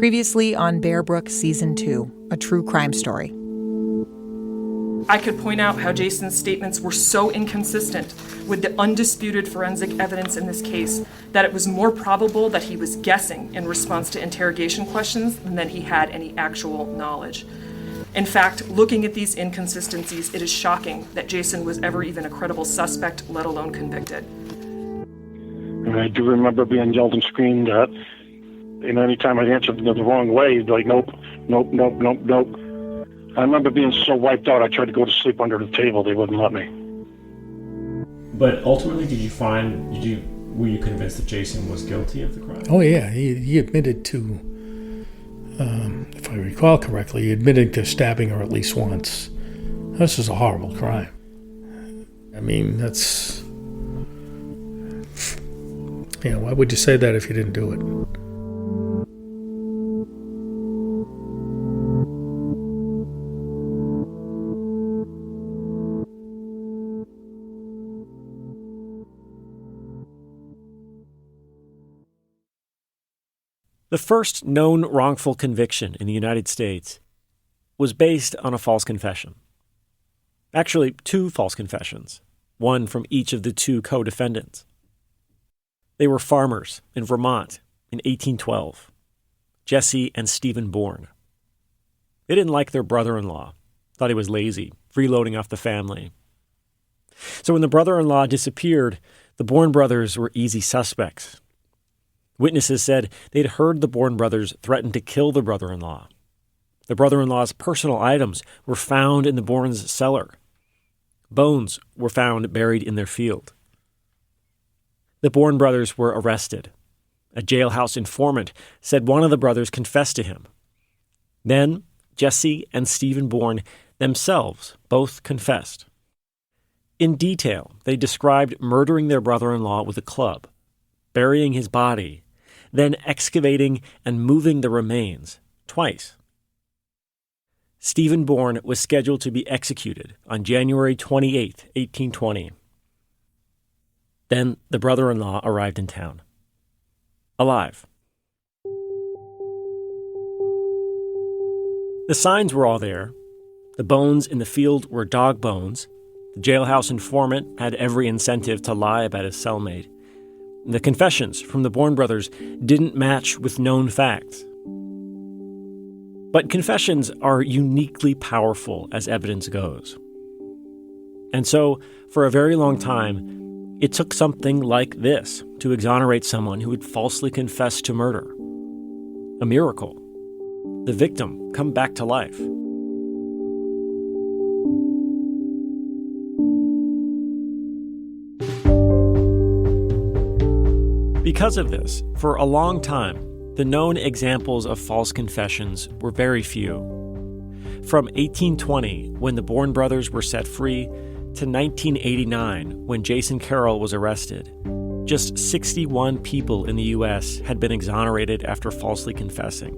Previously on Bear Brook Season 2, a true crime story. I could point out how Jason's statements were so inconsistent with the undisputed forensic evidence in this case that it was more probable that he was guessing in response to interrogation questions than that he had any actual knowledge. In fact, looking at these inconsistencies, it is shocking that Jason was ever even a credible suspect, let alone convicted. And I do remember being yelled and screamed at. And anytime I answered the wrong way, he'd be like, nope, nope, nope, nope, nope. I remember being so wiped out, I tried to go to sleep under the table. They wouldn't let me. But ultimately, were you convinced that Jason was guilty of the crime? Oh, yeah. He admitted to, if I recall correctly, he admitted to stabbing her at least once. This is a horrible crime. I mean, that's... Yeah, why would you say that if you didn't do it? The first known wrongful conviction in the United States was based on a false confession. Actually, two false confessions, one from each of the two co-defendants. They were farmers in Vermont in 1812, Jesse and Stephen Bourne. They didn't like their brother-in-law, thought he was lazy, freeloading off the family. So when the brother-in-law disappeared, the Bourne brothers were easy suspects. Witnesses said they'd heard the Bourne brothers threaten to kill the brother-in-law. The brother-in-law's personal items were found in the Bournes' cellar. Bones were found buried in their field. The Bourne brothers were arrested. A jailhouse informant said one of the brothers confessed to him. Then Jesse and Stephen Bourne themselves both confessed. In detail, they described murdering their brother-in-law with a club, burying his body, then excavating and moving the remains twice. Stephen Bourne was scheduled to be executed on January 28, 1820. Then the brother-in-law arrived in town. Alive. The signs were all there. The bones in the field were dog bones. The jailhouse informant had every incentive to lie about his cellmate. The confessions from the Bourne brothers didn't match with known facts. But confessions are uniquely powerful as evidence goes. And so, for a very long time, it took something like this to exonerate someone who had falsely confessed to murder. A miracle. The victim come back to life. Because of this, for a long time, the known examples of false confessions were very few. From 1820, when the Bourne brothers were set free, to 1989, when Jason Carroll was arrested, just 61 people in the U.S. had been exonerated after falsely confessing.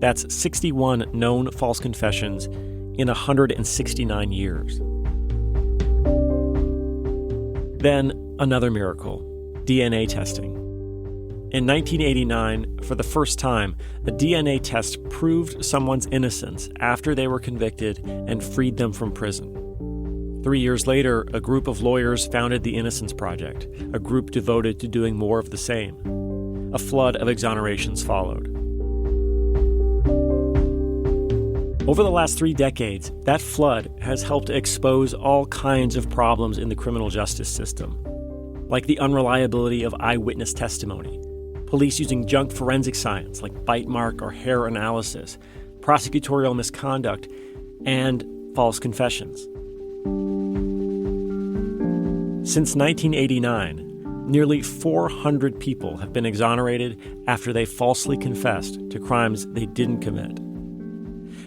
That's 61 known false confessions in 169 years. Then, another miracle. DNA testing. In 1989, for the first time, a DNA test proved someone's innocence after they were convicted and freed them from prison. 3 years later, a group of lawyers founded the Innocence Project, a group devoted to doing more of the same. A flood of exonerations followed. Over the last 3 decades, that flood has helped expose all kinds of problems in the criminal justice system, like the unreliability of eyewitness testimony, police using junk forensic science like bite mark or hair analysis, prosecutorial misconduct, and false confessions. Since 1989, nearly 400 people have been exonerated after they falsely confessed to crimes they didn't commit.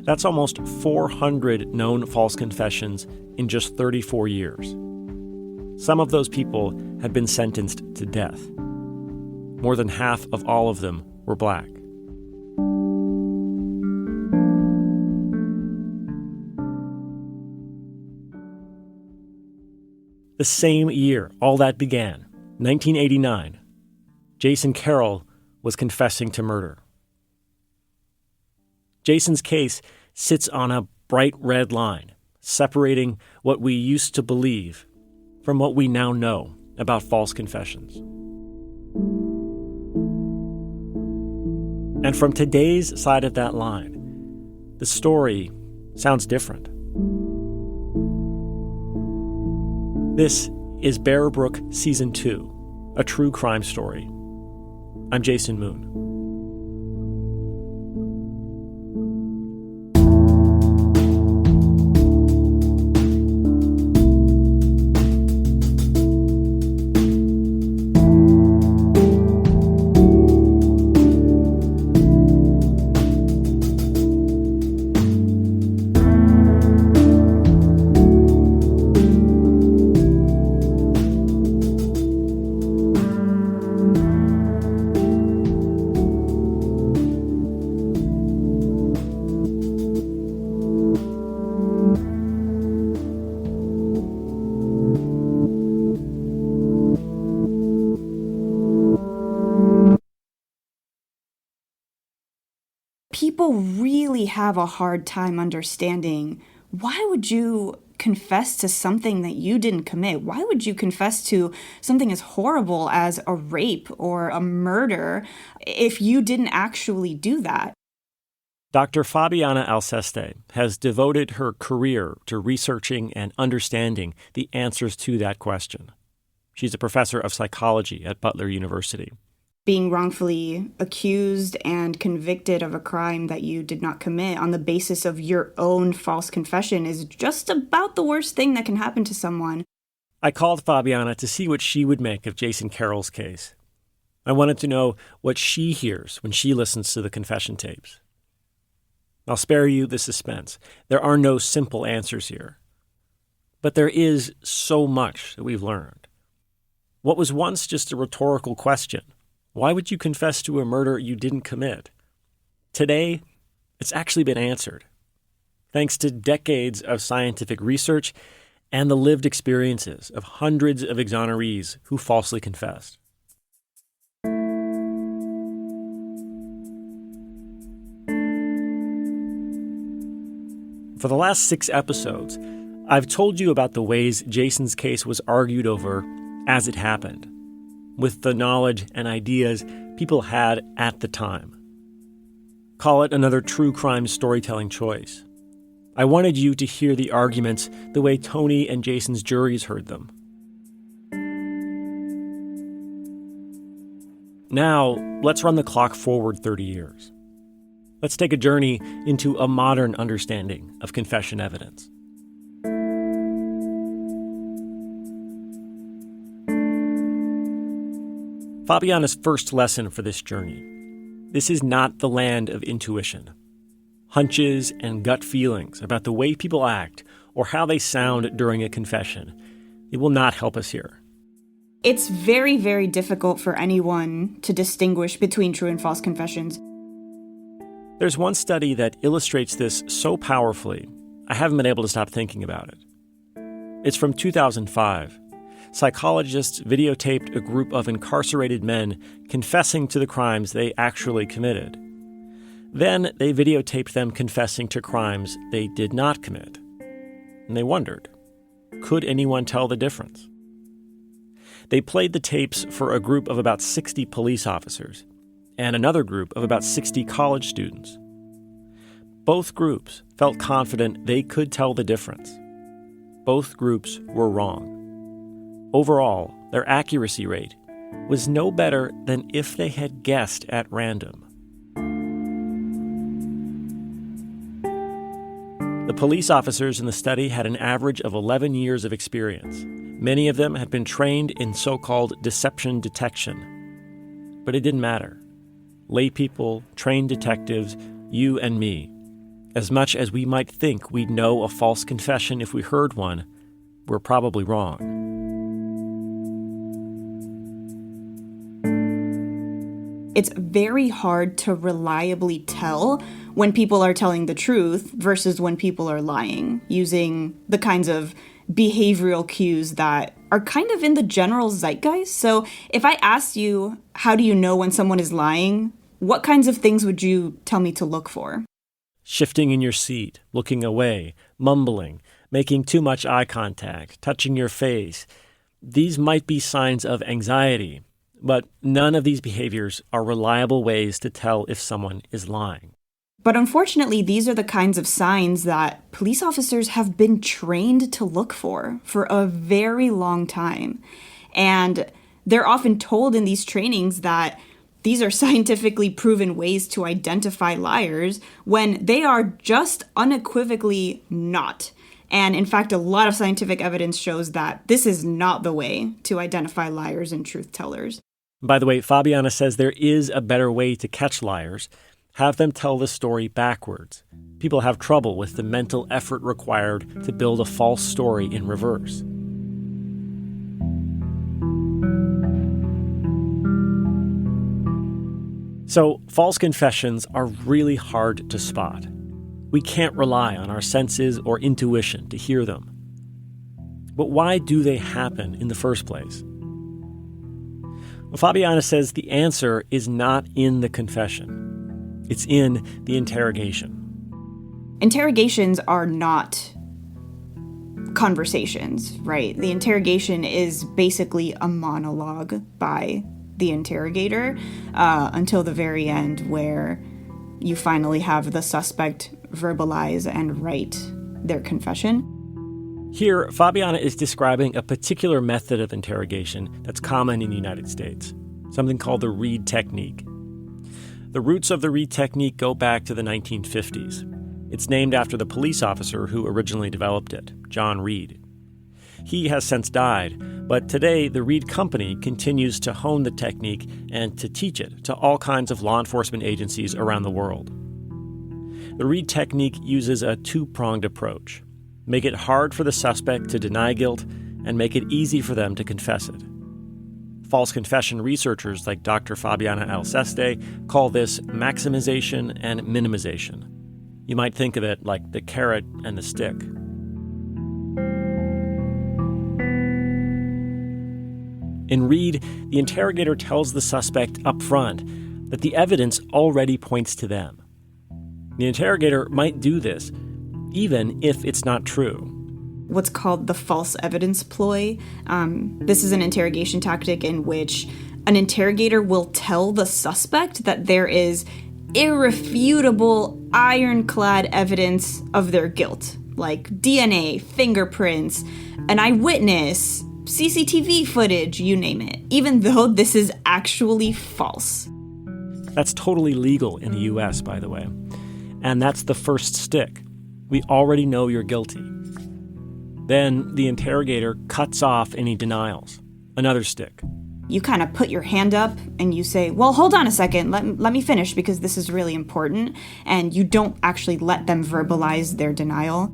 That's almost 400 known false confessions in just 34 years. Some of those people had been sentenced to death. More than half of all of them were black. The same year all that began, 1989, Jason Carroll was confessing to murder. Jason's case sits on a bright red line, separating what we used to believe from what we now know about false confessions. And from today's side of that line, the story sounds different. This is Bear Brook Season 2, a true crime story. I'm Jason Moon. People really have a hard time understanding, why would you confess to something that you didn't commit? Why would you confess to something as horrible as a rape or a murder if you didn't actually do that? Dr. Fabiana Alceste has devoted her career to researching and understanding the answers to that question. She's a professor of psychology at Butler University. Being wrongfully accused and convicted of a crime that you did not commit on the basis of your own false confession is just about the worst thing that can happen to someone. I called Fabiana to see what she would make of Jason Carroll's case. I wanted to know what she hears when she listens to the confession tapes. I'll spare you the suspense. There are no simple answers here. But there is so much that we've learned. What was once just a rhetorical question, why would you confess to a murder you didn't commit? Today, it's actually been answered, thanks to decades of scientific research and the lived experiences of hundreds of exonerees who falsely confessed. For the last 6 episodes, I've told you about the ways Jason's case was argued over as it happened, with the knowledge and ideas people had at the time. Call it another true crime storytelling choice. I wanted you to hear the arguments the way Tony and Jason's juries heard them. Now, let's run the clock forward 30 years. Let's take a journey into a modern understanding of confession evidence. Fabiana's first lesson for this journey. This is not the land of intuition. Hunches and gut feelings about the way people act or how they sound during a confession. It will not help us here. It's very, very difficult for anyone to distinguish between true and false confessions. There's one study that illustrates this so powerfully, I haven't been able to stop thinking about it. It's from 2005. Psychologists videotaped a group of incarcerated men confessing to the crimes they actually committed. Then they videotaped them confessing to crimes they did not commit. And they wondered, could anyone tell the difference? They played the tapes for a group of about 60 police officers and another group of about 60 college students. Both groups felt confident they could tell the difference. Both groups were wrong. Overall, their accuracy rate was no better than if they had guessed at random. The police officers in the study had an average of 11 years of experience. Many of them had been trained in so-called deception detection. But it didn't matter. Laypeople, trained detectives, you and me. As much as we might think we'd know a false confession if we heard one, we're probably wrong. It's very hard to reliably tell when people are telling the truth versus when people are lying, using the kinds of behavioral cues that are kind of in the general zeitgeist. So if I asked you, how do you know when someone is lying, what kinds of things would you tell me to look for? Shifting in your seat, looking away, mumbling, making too much eye contact, touching your face. These might be signs of anxiety, but none of these behaviors are reliable ways to tell if someone is lying. But unfortunately, these are the kinds of signs that police officers have been trained to look for a very long time. And they're often told in these trainings that these are scientifically proven ways to identify liars when they are just unequivocally not. And in fact, a lot of scientific evidence shows that this is not the way to identify liars and truth tellers. By the way, Fabiana says there is a better way to catch liars. Have them tell the story backwards. People have trouble with the mental effort required to build a false story in reverse. So, false confessions are really hard to spot. We can't rely on our senses or intuition to hear them. But why do they happen in the first place? Well, Fabiana says the answer is not in the confession. It's in the interrogation. Interrogations are not conversations, right? The interrogation is basically a monologue by the interrogator until the very end, where you finally have the suspect verbalize and write their confession. Here, Fabiana is describing a particular method of interrogation that's common in the United States, something called the Reid technique. The roots of the Reid technique go back to the 1950s. It's named after the police officer who originally developed it, John Reid. He has since died, but today the Reid Company continues to hone the technique and to teach it to all kinds of law enforcement agencies around the world. The Reid technique uses a two-pronged approach. Make it hard for the suspect to deny guilt and make it easy for them to confess it. False confession researchers like Dr. Fabiana Alceste call this maximization and minimization. You might think of it like the carrot and the stick. In Reid, the interrogator tells the suspect up front that the evidence already points to them. The interrogator might do this even if it's not true. What's called the false evidence ploy. This is an interrogation tactic in which an interrogator will tell the suspect that there is irrefutable, ironclad evidence of their guilt, like DNA, fingerprints, an eyewitness, CCTV footage, you name it, even though this is actually false. That's totally legal in the U.S., by the way. And that's the first stick. We already know you're guilty. Then the interrogator cuts off any denials. Another stick. You kind of put your hand up and you say, well, hold on a second, let me finish because this is really important. And you don't actually let them verbalize their denial.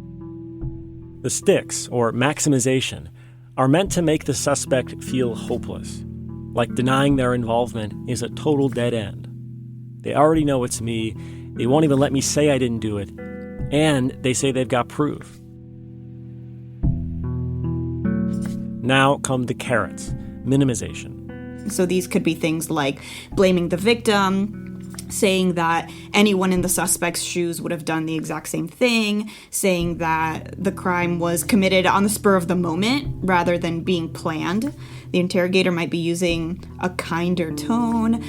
The sticks, or maximization, are meant to make the suspect feel hopeless, like denying their involvement is a total dead end. They already know it's me, they won't even let me say I didn't do it, and they say they've got proof. Now come the carrots, minimization. So these could be things like blaming the victim, saying that anyone in the suspect's shoes would have done the exact same thing, saying that the crime was committed on the spur of the moment rather than being planned. The interrogator might be using a kinder tone.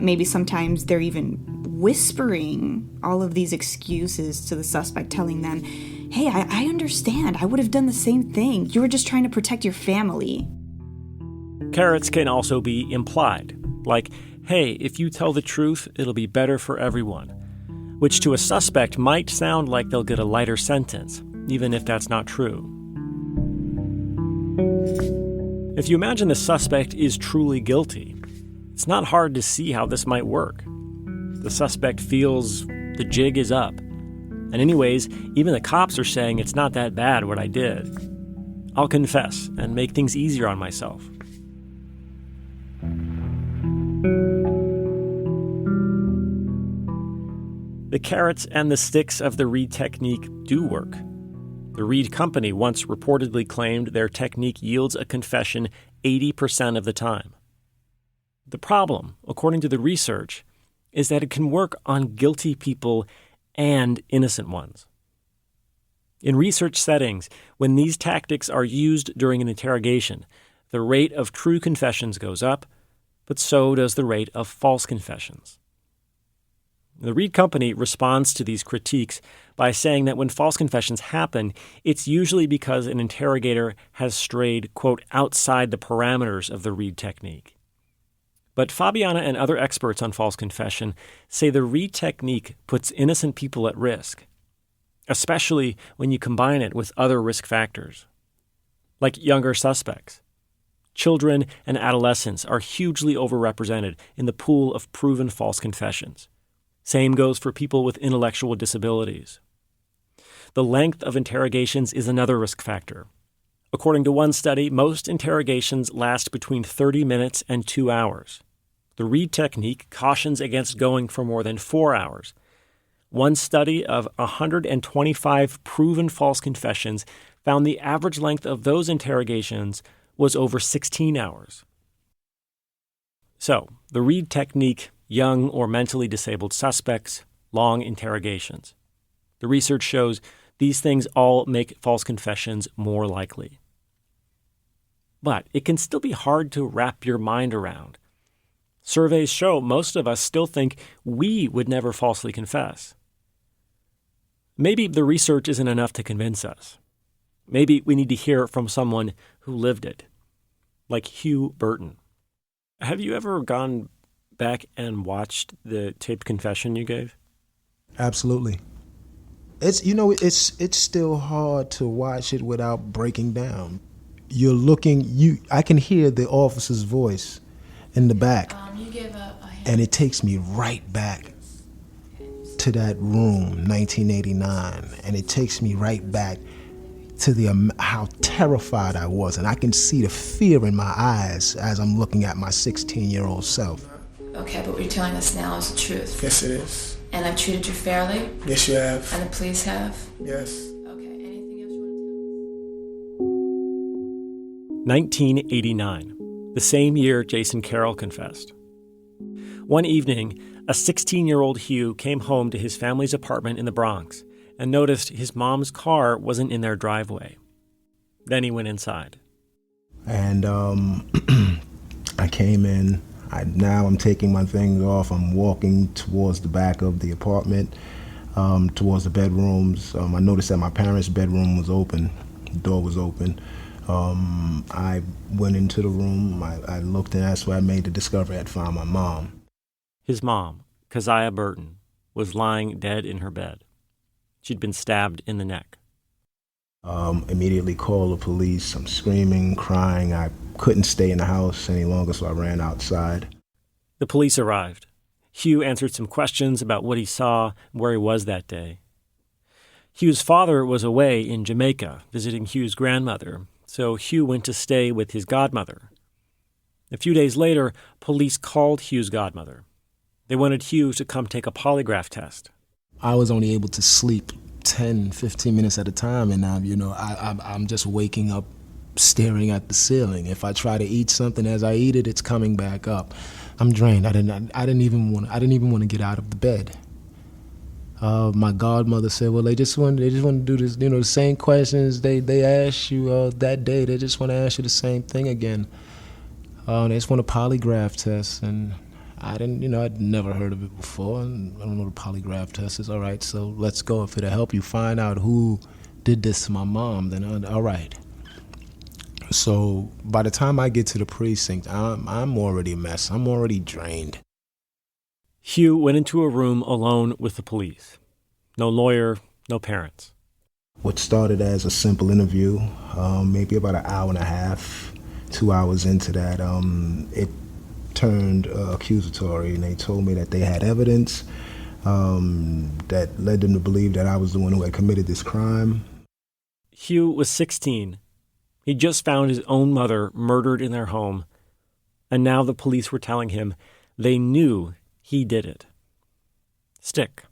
Maybe sometimes they're even whispering all of these excuses to the suspect, telling them, hey, I understand. I would have done the same thing. You were just trying to protect your family. Carrots can also be implied, like, hey, if you tell the truth, it'll be better for everyone, which to a suspect might sound like they'll get a lighter sentence, even if that's not true. If you imagine the suspect is truly guilty, it's not hard to see how this might work. The suspect feels the jig is up. And anyways, even the cops are saying it's not that bad what I did. I'll confess and make things easier on myself. The carrots and the sticks of the Reid technique do work. The Reid Company once reportedly claimed their technique yields a confession 80% of the time. The problem, according to the research, is that it can work on guilty people and innocent ones. In research settings, when these tactics are used during an interrogation, the rate of true confessions goes up, but so does the rate of false confessions. The Reed Company responds to these critiques by saying that when false confessions happen, it's usually because an interrogator has strayed, quote, outside the parameters of the Reed technique. But Fabiana and other experts on false confession say the Reed technique puts innocent people at risk, especially when you combine it with other risk factors, like younger suspects. Children and adolescents are hugely overrepresented in the pool of proven false confessions. Same goes for people with intellectual disabilities. The length of interrogations is another risk factor. According to one study, most interrogations last between 30 minutes and 2 hours. The Reed technique cautions against going for more than 4 hours. One study of 125 proven false confessions found the average length of those interrogations was over 16 hours. So, the Reed technique, young or mentally disabled suspects, long interrogations. The research shows these things all make false confessions more likely. But it can still be hard to wrap your mind around. Surveys show most of us still think we would never falsely confess. Maybe the research isn't enough to convince us. Maybe we need to hear from someone who lived it, like Hugh Burton. Have you ever gone back and watched the taped confession you gave? Absolutely. It's still hard to watch it without breaking down. I can hear the officer's voice in the back, and it takes me right back to that room, 1989, and it takes me right back to how terrified I was, and I can see the fear in my eyes as I'm looking at my 16-year-old self. Okay, but what you're telling us now is the truth. Yes, it is. And I've treated you fairly? Yes, you have. And the police have? Yes. Okay, anything else you want to tell us? 1989, the same year Jason Carroll confessed. One evening, a 16-year-old Hugh came home to his family's apartment in the Bronx and noticed his mom's car wasn't in their driveway. Then he went inside. And I came in. Now I'm taking my things off. I'm walking towards the back of the apartment, towards the bedrooms. I noticed that my parents' bedroom was open. The door was open. I went into the room. I looked, and that's where I made the discovery. I'd found my mom. His mom, Keziah Burton, was lying dead in her bed. She'd been stabbed in the neck. Immediately called the police. I'm screaming, crying. I couldn't stay in the house any longer, so I ran outside. The police arrived. Hugh answered some questions about what he saw and where he was that day. Hugh's father was away in Jamaica visiting Hugh's grandmother, so Hugh went to stay with his godmother. A few days later, police called Hugh's godmother. They wanted Hugh to come take a polygraph test. I was only able to sleep 10, 15 minutes at a time, and I'm just waking up staring at the ceiling. If I try to eat something, as I eat it, it's coming back up. I'm drained. I didn't even want to get out of the bed. My godmother said, "Well, they just want to do this. The same questions they asked you that day. They just want to ask you the same thing again. They just want a polygraph test." And I didn't, I'd never heard of it before. And I don't know what a polygraph test is. All right, so let's go. If it'll help you find out who did this to my mom, then all right. So by the time I get to the precinct, I'm already a mess. I'm already drained. Hugh went into a room alone with the police. No lawyer, no parents. What started as a simple interview, maybe about an hour and a half, 2 hours into that, it turned accusatory, and they told me that they had evidence that led them to believe that I was the one who had committed this crime. Hugh was 16. He just found his own mother murdered in their home, and now the police were telling him they knew he did it. Stick.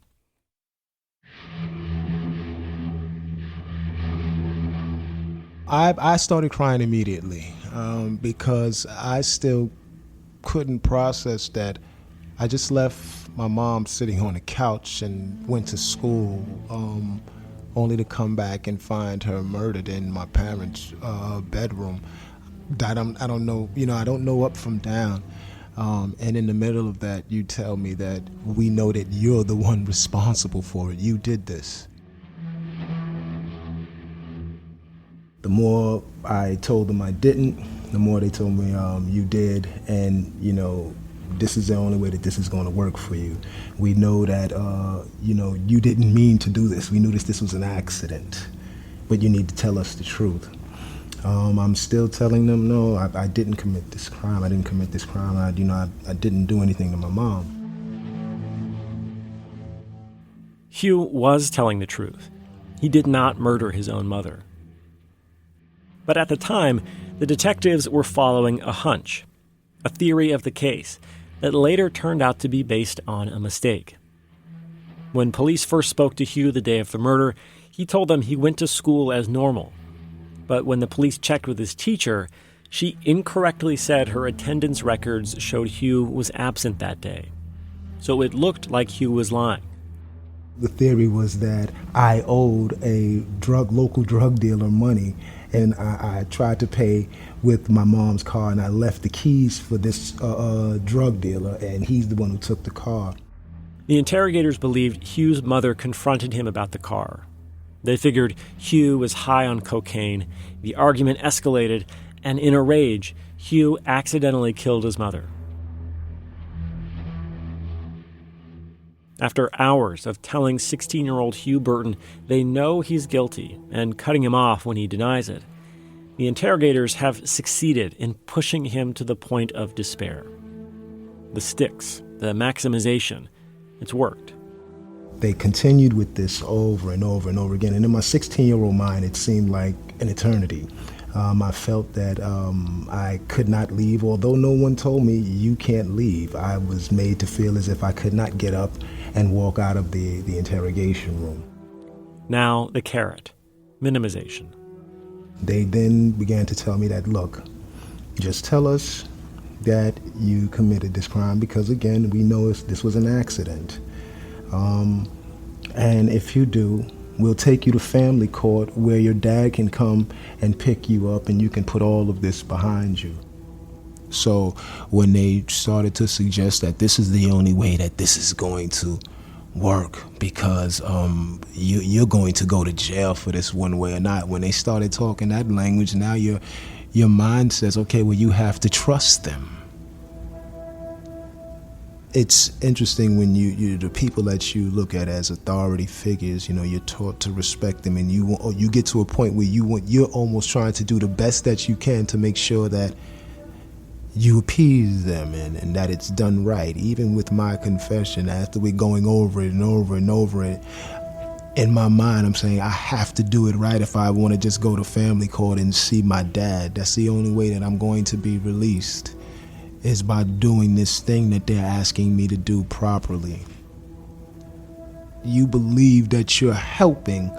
I started crying immediately because I still couldn't process that I just left my mom sitting on the couch and went to school, only to come back and find her murdered in my parents' bedroom. I don't know, I don't know up from down. And in the middle of that, you tell me that we know that you're the one responsible for it. You did this. The more I told them I didn't, the more they told me you did, and this is the only way that this is going to work for you. We know that you didn't mean to do this. We knew this was an accident, but you need to tell us the truth. I'm still telling them, no, I didn't commit this crime. I didn't commit this crime. I didn't do anything to my mom. Hugh was telling the truth. He did not murder his own mother. But at the time, the detectives were following a hunch, a theory of the case that later turned out to be based on a mistake. When police first spoke to Hugh the day of the murder, he told them he went to school as normal. But when the police checked with his teacher, she incorrectly said her attendance records showed Hugh was absent that day. So it looked like Hugh was lying. The theory was that I owed a local drug dealer money, and I tried to pay with my mom's car, and I left the keys for this drug dealer, and he's the one who took the car. The interrogators believed Hugh's mother confronted him about the car. They figured Hugh was high on cocaine, the argument escalated, and in a rage, Hugh accidentally killed his mother. After hours of telling 16-year-old Hugh Burton they know he's guilty and cutting him off when he denies it, the interrogators have succeeded in pushing him to the point of despair. The sticks, the maximization, it's worked. They continued with this over and over and over again. And in my 16-year-old mind, it seemed like an eternity. I felt that I could not leave, although no one told me you can't leave. I was made to feel as if I could not get up and walk out of the interrogation room. Now the carrot, minimization. They then began to tell me that, look, just tell us that you committed this crime because, again, we know this was an accident. And if you do, we'll take you to family court where your dad can come and pick you up and you can put all of this behind you. So when they started to suggest that this is the only way that this is going to work because you're going to go to jail for this one way or not, when they started talking that language, now your mind says, okay, well, you have to trust them. It's interesting when you the people that you look at as authority figures, you're taught to respect them, and you get to a point where you're almost trying to do the best that you can to make sure that you appease them and that it's done right. Even with my confession, after we're going over it and over and over it, in my mind, I'm saying I have to do it right if I want to just go to family court and see my dad. That's the only way that I'm going to be released, is by doing this thing that they're asking me to do properly. You believe that you're helping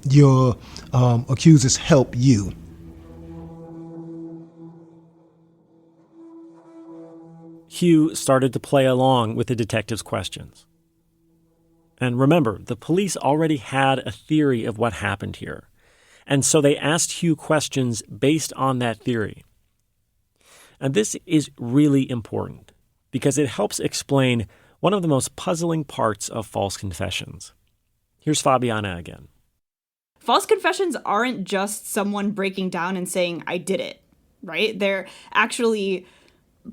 your accusers help you. Hugh started to play along with the detective's questions. And remember, the police already had a theory of what happened here. And so they asked Hugh questions based on that theory. And this is really important because it helps explain one of the most puzzling parts of false confessions. Here's Fabiana again. False confessions aren't just someone breaking down and saying, I did it, right? They're actually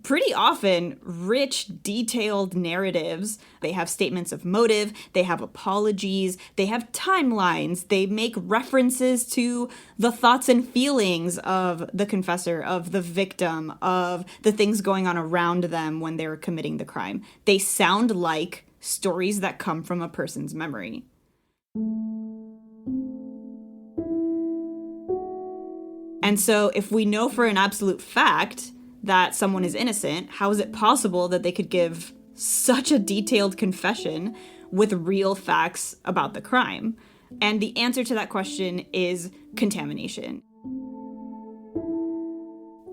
pretty often rich, detailed narratives. They have statements of motive, they have apologies, they have timelines, they make references to the thoughts and feelings of the confessor, of the victim, of the things going on around them when they're committing the crime. They sound like stories that come from a person's memory. And so if we know for an absolute fact that someone is innocent, how is it possible that they could give such a detailed confession with real facts about the crime? And the answer to that question is contamination.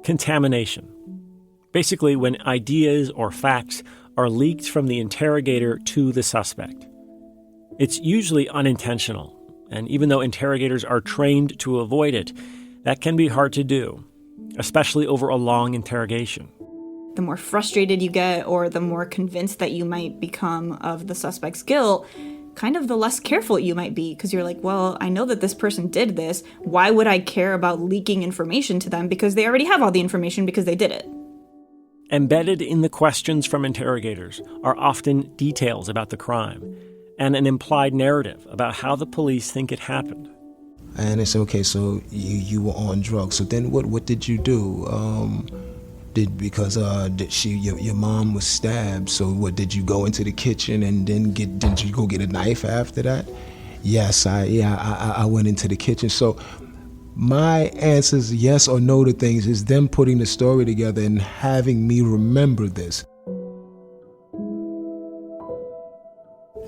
Contamination. Basically, when ideas or facts are leaked from the interrogator to the suspect. It's usually unintentional, and even though interrogators are trained to avoid it, that can be hard to do, especially over a long interrogation. The more frustrated you get or the more convinced that you might become of the suspect's guilt, kind of the less careful you might be, because you're like, well, I know that this person did this. Why would I care about leaking information to them? Because they already have all the information because they did it. Embedded in the questions from interrogators are often details about the crime and an implied narrative about how the police think it happened. And it's okay, so you were on drugs. So then what did you do? Your mom was stabbed, so what, did you go into the kitchen and then did you go get a knife after that? Yes, I went into the kitchen. So my answers yes or no to things is them putting the story together and having me remember this.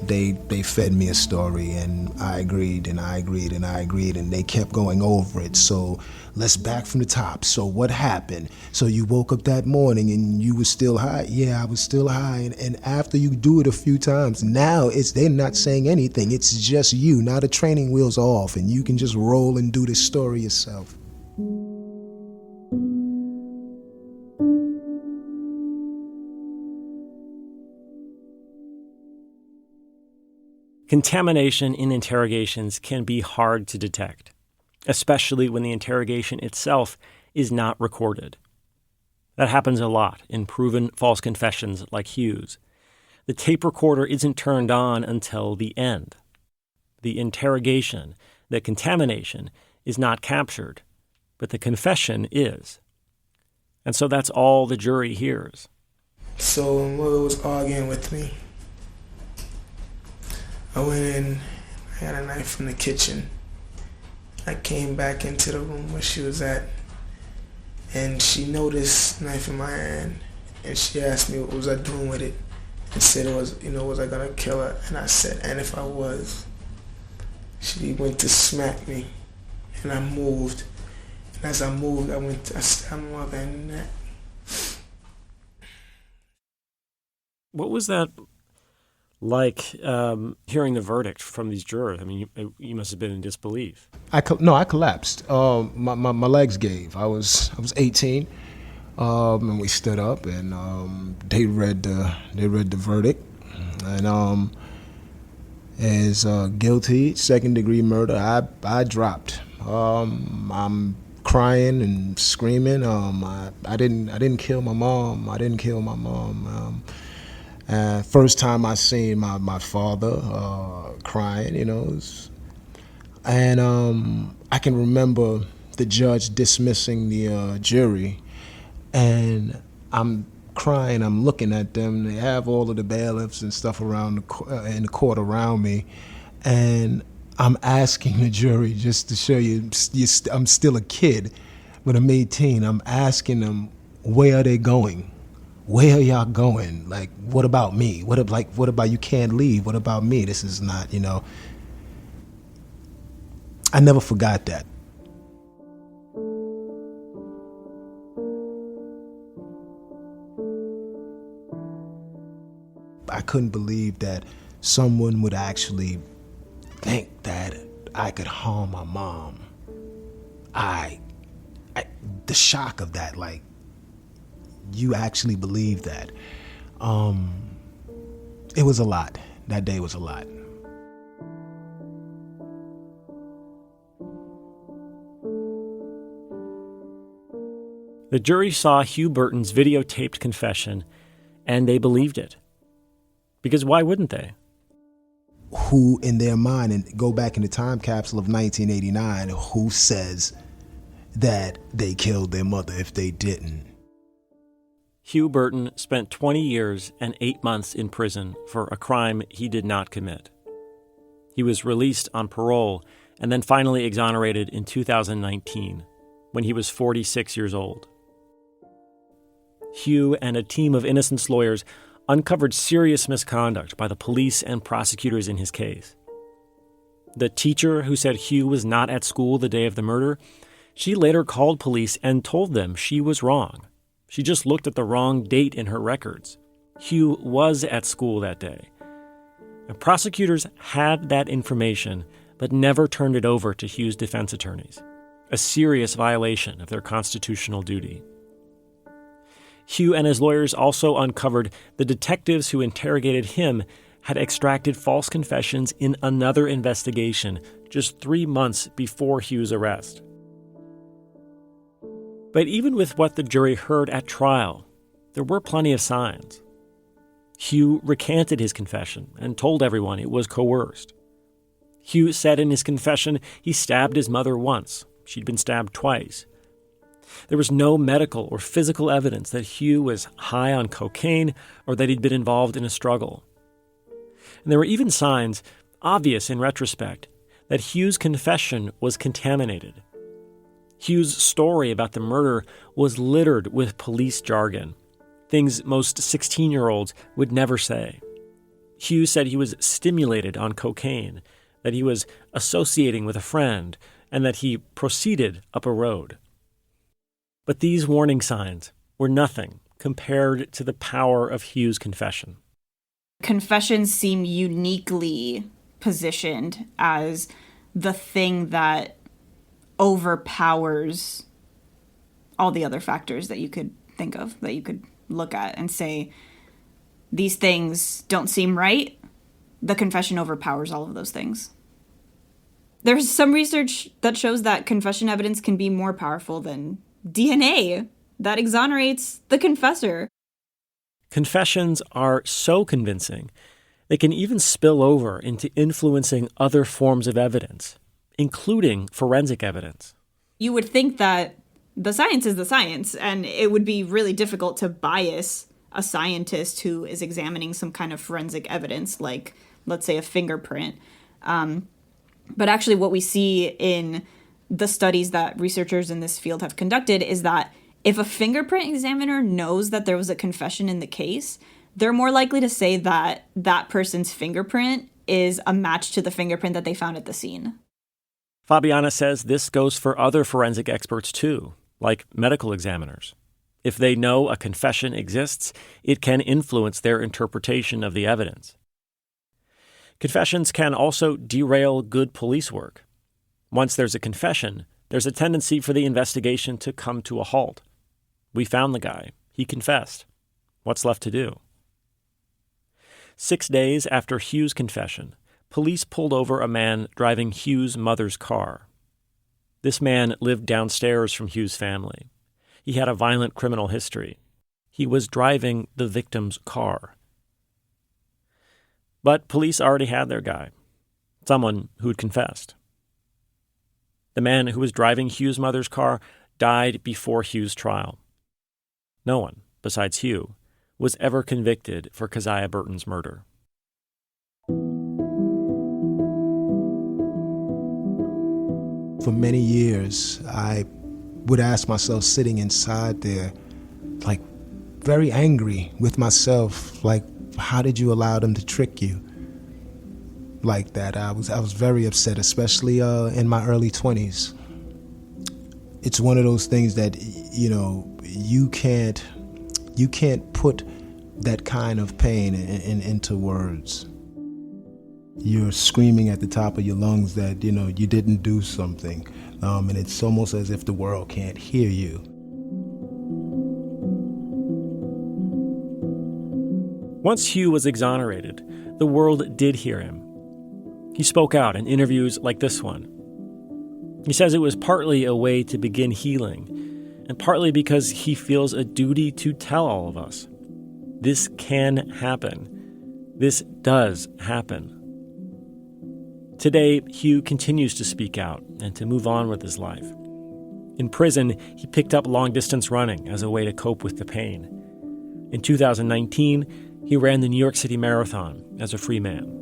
They fed me a story, and I agreed, and they kept going over it. So let's back from the top. So what happened? So you woke up that morning and you were still high? Yeah, I was still high. And after you do it a few times, now they're not saying anything. It's just you. Now the training wheels are off, and you can just roll and do this story yourself. Contamination in interrogations can be hard to detect, especially when the interrogation itself is not recorded. That happens a lot in proven false confessions like Hugh's. The tape recorder isn't turned on until the end. The interrogation, the contamination, is not captured, but the confession is. And so that's all the jury hears. So when mother was arguing with me, I went in, I had a knife from the kitchen. I came back into the room where she was at, and she noticed the knife in my hand, and she asked me what was I doing with it, and said it was, was I gonna kill her? And I said, and if I was. She went to smack me, and I moved. And as I moved, I stabbed my mother in the neck. What was that like, hearing the verdict from these jurors? I mean, you must have been in disbelief. I collapsed. My legs gave. I was 18, and we stood up, and they read the verdict, and as guilty, second-degree murder. I dropped. I'm crying and screaming. I didn't kill my mom. First time I seen my father crying, and I can remember the judge dismissing the jury, and I'm crying. I'm looking at them. They have all of the bailiffs and stuff around in the court around me, and I'm asking the jury, just to show you, I'm still a kid, but I'm 18. I'm asking them, where are they going? Where are y'all going? Like, what about me? What about you can't leave? What about me? This is not, I never forgot that. I couldn't believe that someone would actually think that I could harm my mom. The shock of that, like, you actually believe that. It was a lot. That day was a lot. The jury saw Hugh Burton's videotaped confession, and they believed it. Because why wouldn't they? Who in their mind, and go back in the time capsule of 1989, who says that they killed their mother if they didn't? Hugh Burton spent 20 years and 8 months in prison for a crime he did not commit. He was released on parole and then finally exonerated in 2019, when he was 46 years old. Hugh and a team of innocence lawyers uncovered serious misconduct by the police and prosecutors in his case. The teacher who said Hugh was not at school the day of the murder, she later called police and told them she was wrong. She just looked at the wrong date in her records. Hugh was at school that day. And prosecutors had that information, but never turned it over to Hugh's defense attorneys, a serious violation of their constitutional duty. Hugh and his lawyers also uncovered the detectives who interrogated him had extracted false confessions in another investigation just 3 months before Hugh's arrest. But even with what the jury heard at trial, there were plenty of signs. Hugh recanted his confession and told everyone it was coerced. Hugh said in his confession he stabbed his mother once. She'd been stabbed twice. There was no medical or physical evidence that Hugh was high on cocaine or that he'd been involved in a struggle. And there were even signs, obvious in retrospect, that Hugh's confession was contaminated. Hugh's story about the murder was littered with police jargon, things most 16-year-olds would never say. Hugh said he was stimulated on cocaine, that he was associating with a friend, and that he proceeded up a road. But these warning signs were nothing compared to the power of Hugh's confession. Confessions seem uniquely positioned as the thing that overpowers all the other factors that you could think of, that you could look at and say, these things don't seem right. The confession overpowers all of those things. There's some research that shows that confession evidence can be more powerful than DNA that exonerates the confessor. Confessions are so convincing, they can even spill over into influencing other forms of evidence, including forensic evidence. You would think that the science is the science, and it would be really difficult to bias a scientist who is examining some kind of forensic evidence, like, let's say, a fingerprint. But actually what we see in the studies that researchers in this field have conducted is that if a fingerprint examiner knows that there was a confession in the case, they're more likely to say that that person's fingerprint is a match to the fingerprint that they found at the scene. Fabiana says this goes for other forensic experts too, like medical examiners. If they know a confession exists, it can influence their interpretation of the evidence. Confessions can also derail good police work. Once there's a confession, there's a tendency for the investigation to come to a halt. We found the guy. He confessed. What's left to do? 6 days after Hugh's confession, police pulled over a man driving Hugh's mother's car. This man lived downstairs from Hugh's family. He had a violent criminal history. He was driving the victim's car. But police already had their guy, someone who'd confessed. The man who was driving Hugh's mother's car died before Hugh's trial. No one, besides Hugh, was ever convicted for Keziah Burton's murder. For many years, I would ask myself, sitting inside there, like, very angry with myself, like, how did you allow them to trick you like that? I was very upset, especially in my early 20s. It's one of those things that, you know, you can't put that kind of pain into words. You're screaming at the top of your lungs that, you know, you didn't do something, and it's almost as if the world can't hear you. Once Hugh was exonerated, the world did hear him. He spoke out in interviews like this one. He says it was partly a way to begin healing, and partly because he feels a duty to tell all of us. This can happen. This does happen. Today, Hugh continues to speak out and to move on with his life. In prison, he picked up long-distance running as a way to cope with the pain. In 2019, he ran the New York City Marathon as a free man.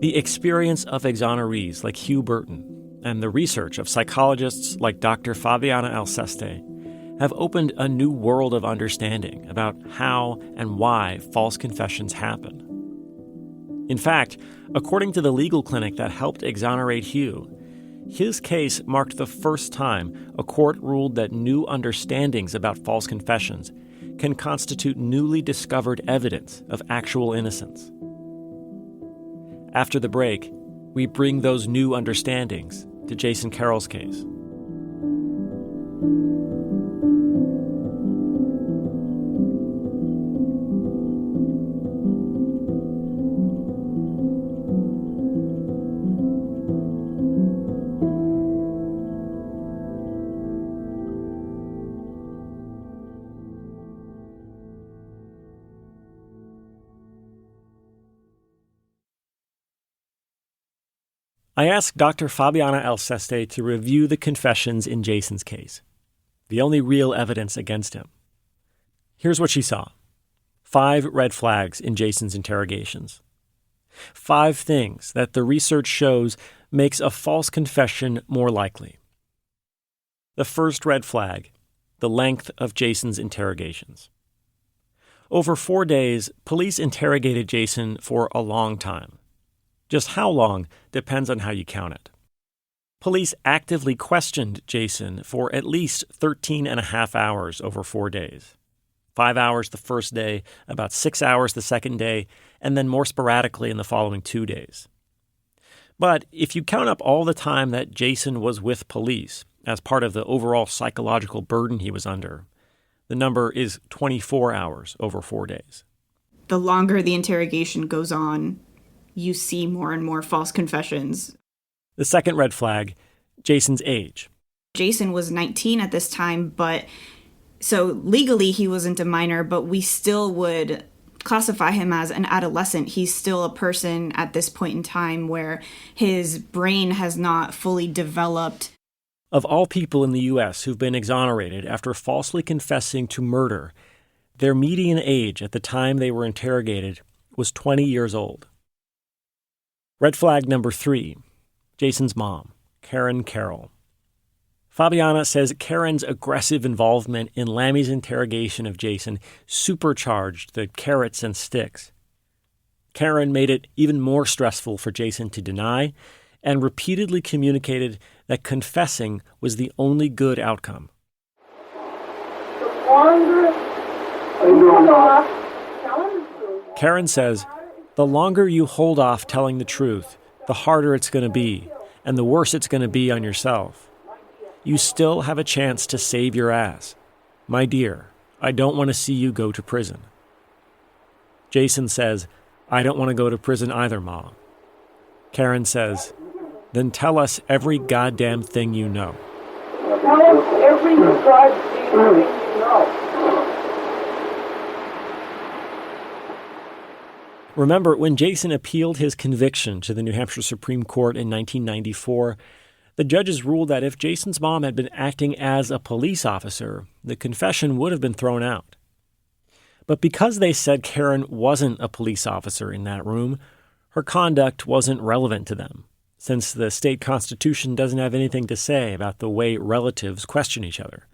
The experience of exonerees like Hugh Burton and the research of psychologists like Dr. Fabiana Alceste have opened a new world of understanding about how and why false confessions happen. In fact, according to the legal clinic that helped exonerate Hugh, his case marked the first time a court ruled that new understandings about false confessions can constitute newly discovered evidence of actual innocence. After the break, we bring those new understandings to Jason Carroll's case. I asked Dr. Fabiana Alceste to review the confessions in Jason's case, the only real evidence against him. Here's what she saw. 5 red flags in Jason's interrogations. 5 things that the research shows makes a false confession more likely. The first red flag, the length of Jason's interrogations. Over 4 days, police interrogated Jason for a long time. Just how long depends on how you count it. Police actively questioned Jason for at least 13 and a half hours over 4 days. 5 hours the first day, about 6 hours the second day, and then more sporadically in the following 2 days. But if you count up all the time that Jason was with police as part of the overall psychological burden he was under, the number is 24 hours over 4 days. The longer the interrogation goes on, you see more and more false confessions. The second red flag, Jason's age. Jason was 19 at this time, but so legally he wasn't a minor, but we still would classify him as an adolescent. He's still a person at this point in time where his brain has not fully developed. Of all people in the U.S. who've been exonerated after falsely confessing to murder, their median age at the time they were interrogated was 20 years old. Red flag number 3, Jason's mom, Karen Carroll. Fabiana says Karen's aggressive involvement in Lammy's interrogation of Jason supercharged the carrots and sticks. Karen made it even more stressful for Jason to deny and repeatedly communicated that confessing was the only good outcome. Karen says, the longer you hold off telling the truth, the harder it's going to be, and the worse it's going to be on yourself. You still have a chance to save your ass. My dear, I don't want to see you go to prison. Jason says, I don't want to go to prison either, Mom. Karen says, then tell us every goddamn thing you know. Tell us every goddamn thing you know. Remember, when Jason appealed his conviction to the New Hampshire Supreme Court in 1994, the judges ruled that if Jason's mom had been acting as a police officer, the confession would have been thrown out. But because they said Karen wasn't a police officer in that room, her conduct wasn't relevant to them, since the state constitution doesn't have anything to say about the way relatives question each other.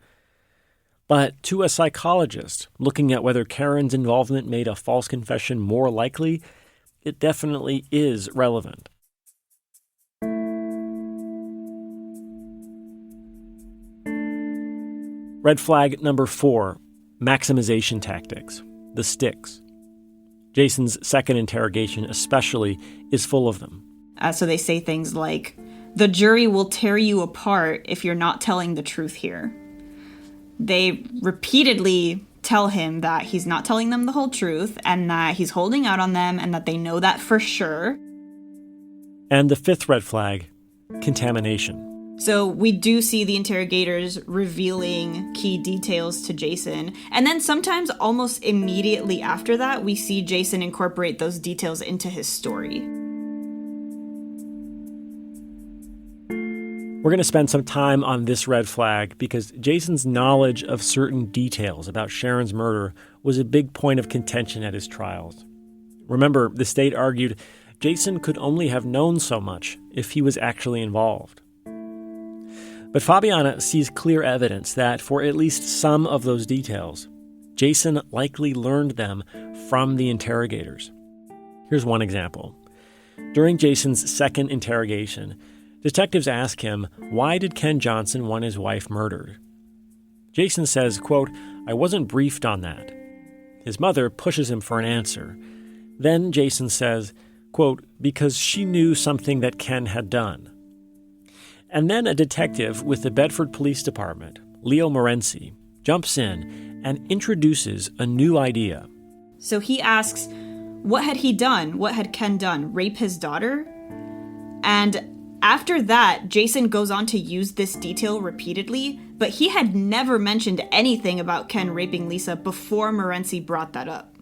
But to a psychologist looking at whether Karen's involvement made a false confession more likely, it definitely is relevant. Red flag number 4, maximization tactics, the sticks. Jason's second interrogation especially is full of them. So they say things like, the jury will tear you apart if you're not telling the truth here. They repeatedly tell him that he's not telling them the whole truth and that he's holding out on them and that they know that for sure. And the 5th red flag, contamination. So we do see the interrogators revealing key details to Jason. And then sometimes almost immediately after that, we see Jason incorporate those details into his story. We're going to spend some time on this red flag because Jason's knowledge of certain details about Sharon's murder was a big point of contention at his trials. Remember, the state argued Jason could only have known so much if he was actually involved. But Fabiana sees clear evidence that for at least some of those details, Jason likely learned them from the interrogators. Here's one example. During Jason's second interrogation, Detectives ask him, why did Ken Johnson want his wife murdered? Jason says, quote, I wasn't briefed on that. His mother pushes him for an answer. Then Jason says, quote, because she knew something that Ken had done. And then a detective with the Bedford Police Department, Leo Morency, jumps in and introduces a new idea. So he asks, what had he done? What had Ken done? Rape his daughter? And after that, Jason goes on to use this detail repeatedly, but he had never mentioned anything about Ken raping Lisa before Morency brought that up.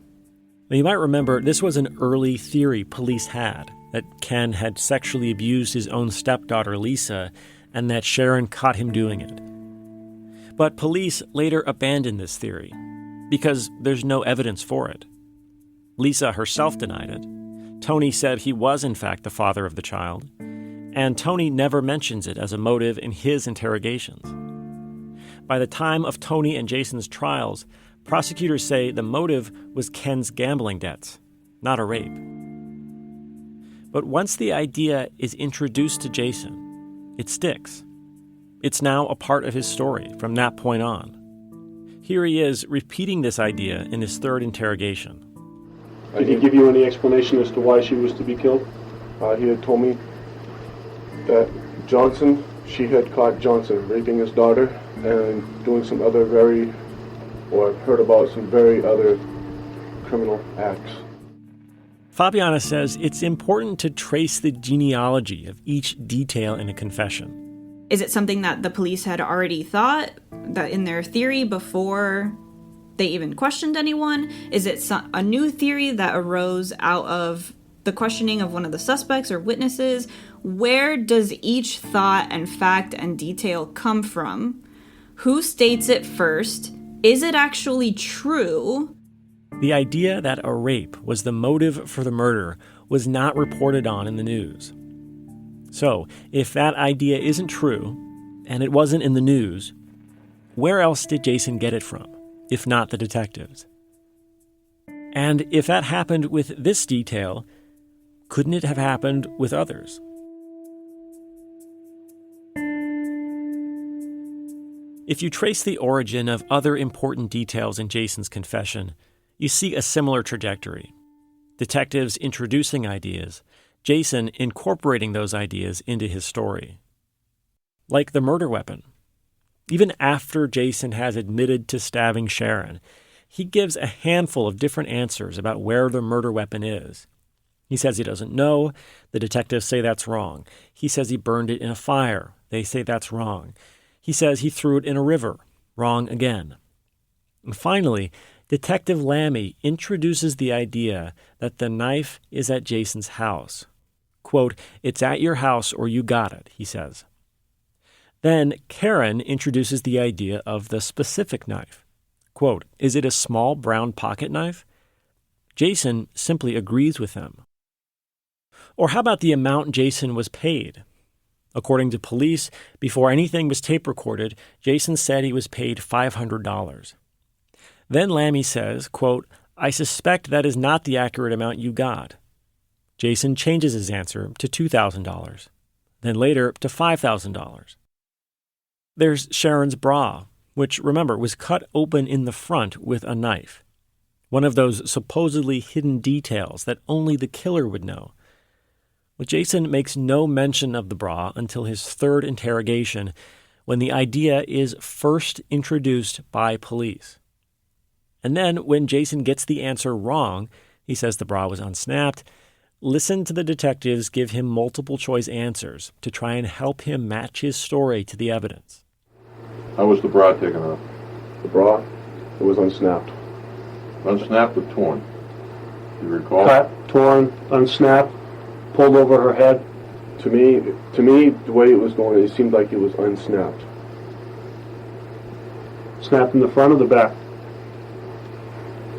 Now, you might remember this was an early theory police had, that Ken had sexually abused his own stepdaughter Lisa and that Sharon caught him doing it. But police later abandoned this theory because there's no evidence for it. Lisa herself denied it. Tony said he was in fact the father of the child, and Tony never mentions it as a motive in his interrogations. By the time of Tony and Jason's trials, prosecutors say the motive was Ken's gambling debts, not a rape. But once the idea is introduced to Jason, it sticks. It's now a part of his story from that point on. Here he is repeating this idea in his third interrogation. Did he give you any explanation as to why she was to be killed? He had told me that she had caught Johnson raping his daughter and doing some other heard about some very other criminal acts. Fabiana says it's important to trace the genealogy of each detail in a confession. Is it something that the police had already thought that in their theory before they even questioned anyone? Is it a new theory that arose out of the questioning of one of the suspects or witnesses? Where does each thought and fact and detail come from? Who states it first? Is it actually true? The idea that a rape was the motive for the murder was not reported on in the news. So, if that idea isn't true, and it wasn't in the news, where else did Jason get it from, if not the detectives? And if that happened with this detail, couldn't it have happened with others? If you trace the origin of other important details in Jason's confession, you see a similar trajectory. Detectives introducing ideas, Jason incorporating those ideas into his story. Like the murder weapon. Even after Jason has admitted to stabbing Sharon, he gives a handful of different answers about where the murder weapon is. He says he doesn't know. The detectives say that's wrong. He says he burned it in a fire. They say that's wrong. He says he threw it in a river. Wrong again. And finally, Detective Lammy introduces the idea that the knife is at Jason's house. Quote, it's at your house or you got it, he says. Then Karen introduces the idea of the specific knife. Quote, is it a small brown pocket knife? Jason simply agrees with them. Or how about the amount Jason was paid? According to police, before anything was tape recorded, Jason said he was paid $500. Then Lammy says, quote, I suspect that is not the accurate amount you got. Jason changes his answer to $2,000, then later to $5,000. There's Sharon's bra, which, remember, was cut open in the front with a knife. One of those supposedly hidden details that only the killer would know. But Jason makes no mention of the bra until his third interrogation, when the idea is first introduced by police. And then, when Jason gets the answer wrong, he says the bra was unsnapped, listen to the detectives give him multiple choice answers to try and help him match his story to the evidence. How was the bra taken off? The bra? It was unsnapped. Unsnapped or torn? Do you recall? Cut, torn, unsnapped, pulled over her head. To me, the way it was going, it seemed like it was unsnapped. Snapped in the front or the back?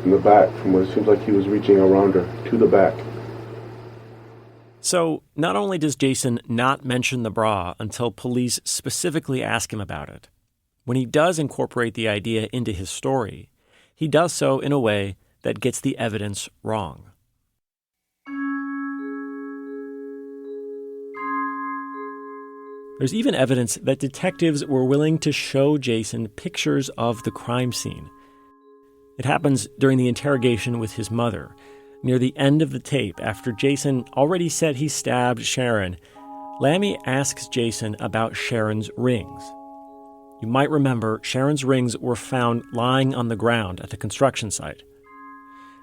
In the back, from where it seems like he was reaching around her, to the back. So, not only does Jason not mention the bra until police specifically ask him about it, when he does incorporate the idea into his story, he does so in a way that gets the evidence wrong. There's even evidence that detectives were willing to show Jason pictures of the crime scene. It happens during the interrogation with his mother. Near the end of the tape, after Jason already said he stabbed Sharon, Lammy asks Jason about Sharon's rings. You might remember Sharon's rings were found lying on the ground at the construction site.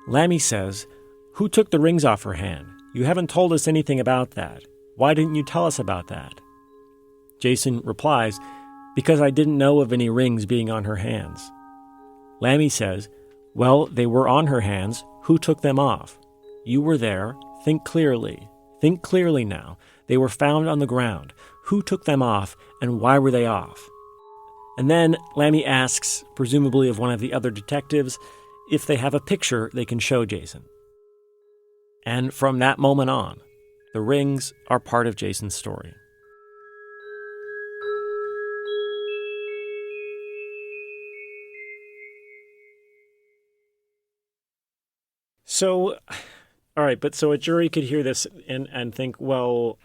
Lammy says, "Who took the rings off her hand? You haven't told us anything about that. Why didn't you tell us about that?" Jason replies, "Because I didn't know of any rings being on her hands." Lammy says, "Well, they were on her hands. Who took them off? You were there. Think clearly. Think clearly now. They were found on the ground. Who took them off, and why were they off?" And then Lammy asks, presumably of one of the other detectives, if they have a picture they can show Jason. And from that moment on, the rings are part of Jason's story. So, all right, but so a jury could hear this and think, well,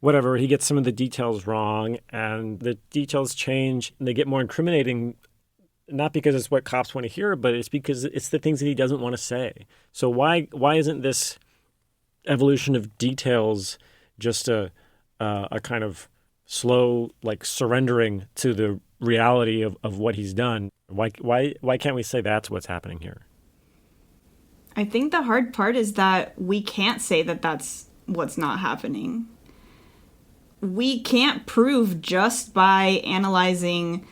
whatever, he gets some of the details wrong, and the details change, and they get more incriminating, not because it's what cops want to hear, but it's because it's the things that he doesn't want to say. So why isn't this evolution of details just a kind of slow, like, surrendering to the reality of what he's done? Why can't we say that's what's happening here? I think the hard part is that we can't say that that's what's not happening. We can't prove just by analyzing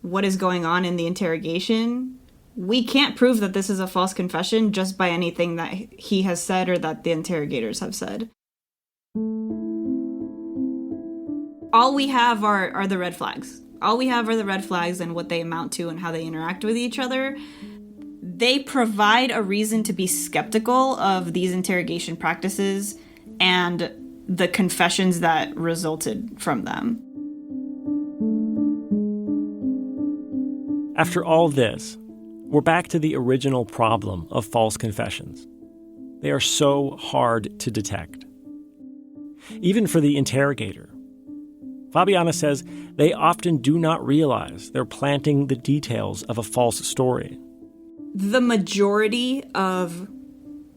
what is going on in the interrogation. We can't prove that this is a false confession just by anything that he has said or that the interrogators have said. All we have are the red flags. All we have are the red flags and what they amount to and how they interact with each other. They provide a reason to be skeptical of these interrogation practices and the confessions that resulted from them. After all this, we're back to the original problem of false confessions. They are so hard to detect. Even for the interrogator. Fabiana says they often do not realize they're planting the details of a false story. The majority of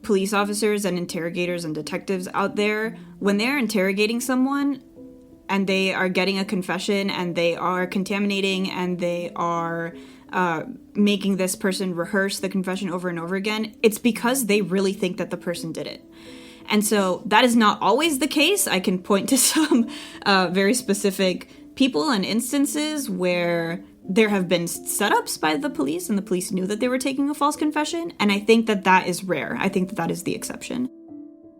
police officers and interrogators and detectives out there, when they're interrogating someone and they are getting a confession and they are contaminating and they are making this person rehearse the confession over and over again, it's because they really think that the person did it. And so that is not always the case. I can point to some very specific people and instances where there have been setups by the police and the police knew that they were taking a false confession. And I think that that is rare. I think that that is the exception.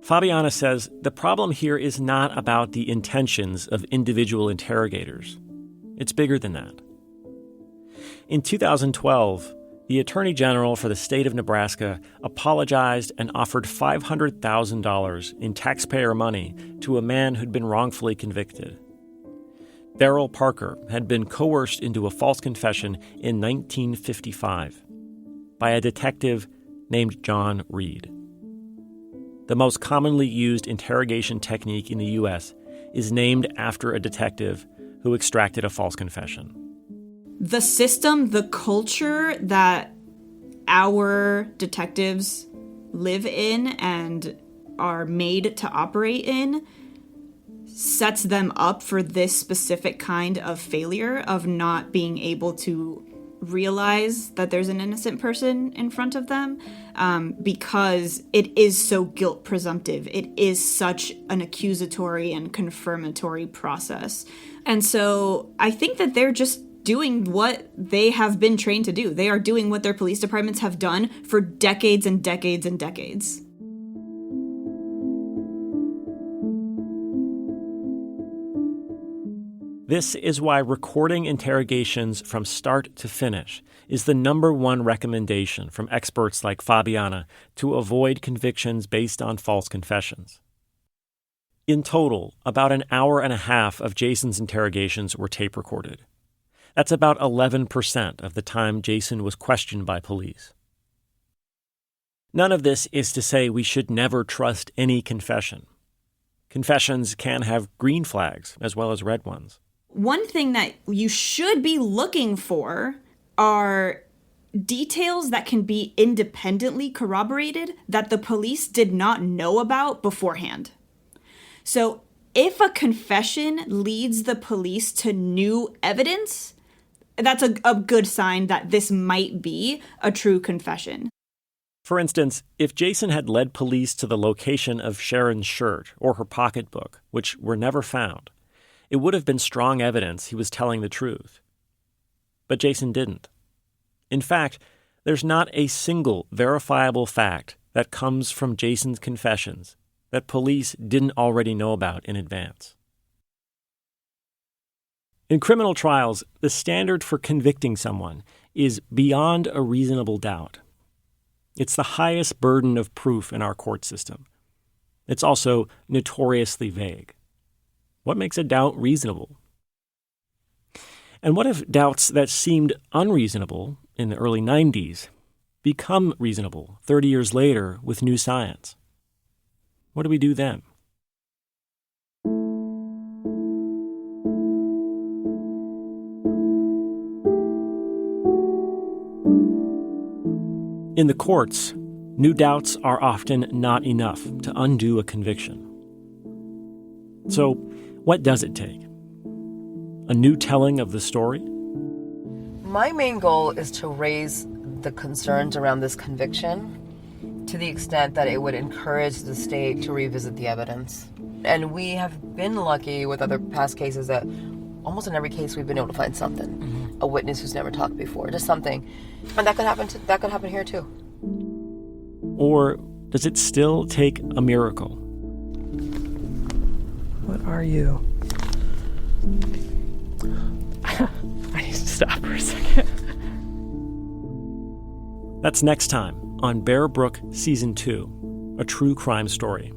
Fabiana says the problem here is not about the intentions of individual interrogators. It's bigger than that. In 2012, the Attorney General for the state of Nebraska apologized and offered $500,000 in taxpayer money to a man who'd been wrongfully convicted. Beryl Parker had been coerced into a false confession in 1955 by a detective named John Reed. The most commonly used interrogation technique in the U.S. is named after a detective who extracted a false confession. The system, the culture that our detectives live in and are made to operate in sets them up for this specific kind of failure of not being able to realize that there's an innocent person in front of them because it is so guilt presumptive. It is such an accusatory and confirmatory process. And so I think that they're just doing what they have been trained to do. They are doing what their police departments have done for decades and decades and decades. This is why recording interrogations from start to finish is the number one recommendation from experts like Fabiana to avoid convictions based on false confessions. In total, about an hour and a half of Jason's interrogations were tape recorded. That's about 11% of the time Jason was questioned by police. None of this is to say we should never trust any confession. Confessions can have green flags as well as red ones. One thing that you should be looking for are details that can be independently corroborated that the police did not know about beforehand. So if a confession leads the police to new evidence, that's a good sign that this might be a true confession. For instance, if Jason had led police to the location of Sharon's shirt or her pocketbook, which were never found, it would have been strong evidence he was telling the truth. But Jason didn't. In fact, there's not a single verifiable fact that comes from Jason's confessions that police didn't already know about in advance. In criminal trials, the standard for convicting someone is beyond a reasonable doubt. It's the highest burden of proof in our court system. It's also notoriously vague. What makes a doubt reasonable? And what if doubts that seemed unreasonable in the early 90s become reasonable 30 years later with new science? What do we do then? In the courts, new doubts are often not enough to undo a conviction. So, what does it take? A new telling of the story? My main goal is to raise the concerns around this conviction to the extent that it would encourage the state to revisit the evidence. And we have been lucky with other past cases that almost in every case we've been able to find something. A witness who's never talked before, just something. And that could happen here too. Or does it still take a miracle? What are you? I need to stop for a second. That's next time on Bear Brook Season 2, a true crime story.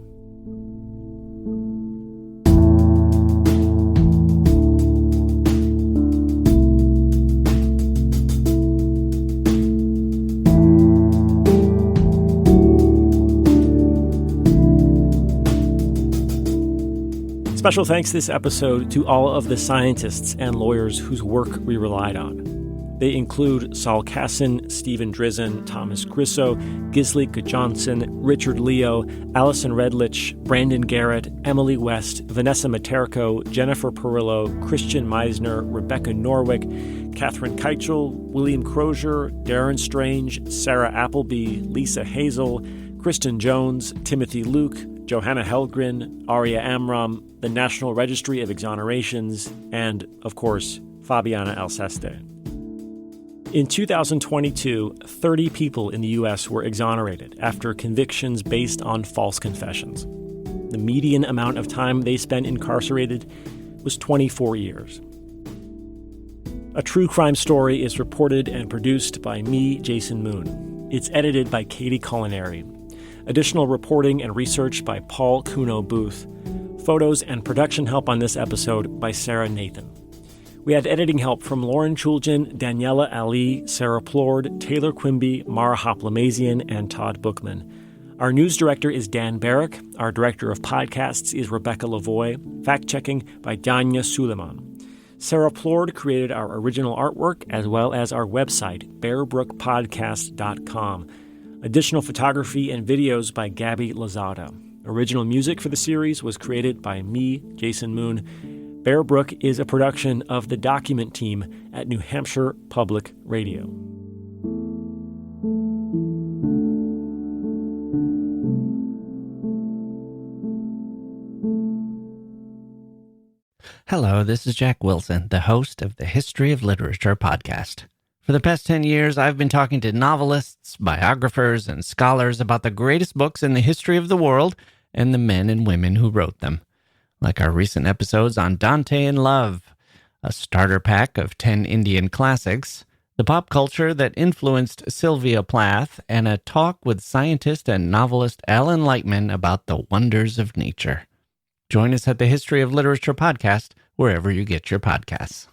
Special thanks this episode to all of the scientists and lawyers whose work we relied on. They include Saul Casson, Stephen Drizzen, Thomas Grisso, Gisli Johnson, Richard Leo, Allison Redlich, Brandon Garrett, Emily West, Vanessa Materko, Jennifer Perillo, Christian Meisner, Rebecca Norwick, Catherine Keichel, William Crozier, Darren Strange, Sarah Appleby, Lisa Hazel, Kristen Jones, Timothy Luke, Johanna Helgren, Aria Amram, the National Registry of Exonerations, and, of course, Fabiana Alceste. In 2022, 30 people in the U.S. were exonerated after convictions based on false confessions. The median amount of time they spent incarcerated was 24 years. A True Crime Story is reported and produced by me, Jason Moon. It's edited by Katie Culinary. Additional reporting and research by Paul Kuno Booth. Photos and production help on this episode by Sarah Nathan. We had editing help from Lauren Chulgin, Daniela Ali, Sarah Plord, Taylor Quimby, Mara Hoplamazian, and Todd Bookman. Our news director is Dan Barrick. Our director of podcasts is Rebecca Lavoie. Fact-checking by Danya Suleiman. Sarah Plord created our original artwork as well as our website, bearbrookpodcast.com. Additional photography and videos by Gabby Lozada. Original music for the series was created by me, Jason Moon. Bear Brook is a production of the Document team at New Hampshire Public Radio. Hello, this is Jack Wilson, the host of the History of Literature podcast. For the past 10 years, I've been talking to novelists, biographers, and scholars about the greatest books in the history of the world and the men and women who wrote them. Like our recent episodes on Dante and Love, a starter pack of 10 Indian classics, the pop culture that influenced Sylvia Plath, and a talk with scientist and novelist Alan Lightman about the wonders of nature. Join us at the History of Literature podcast, wherever you get your podcasts.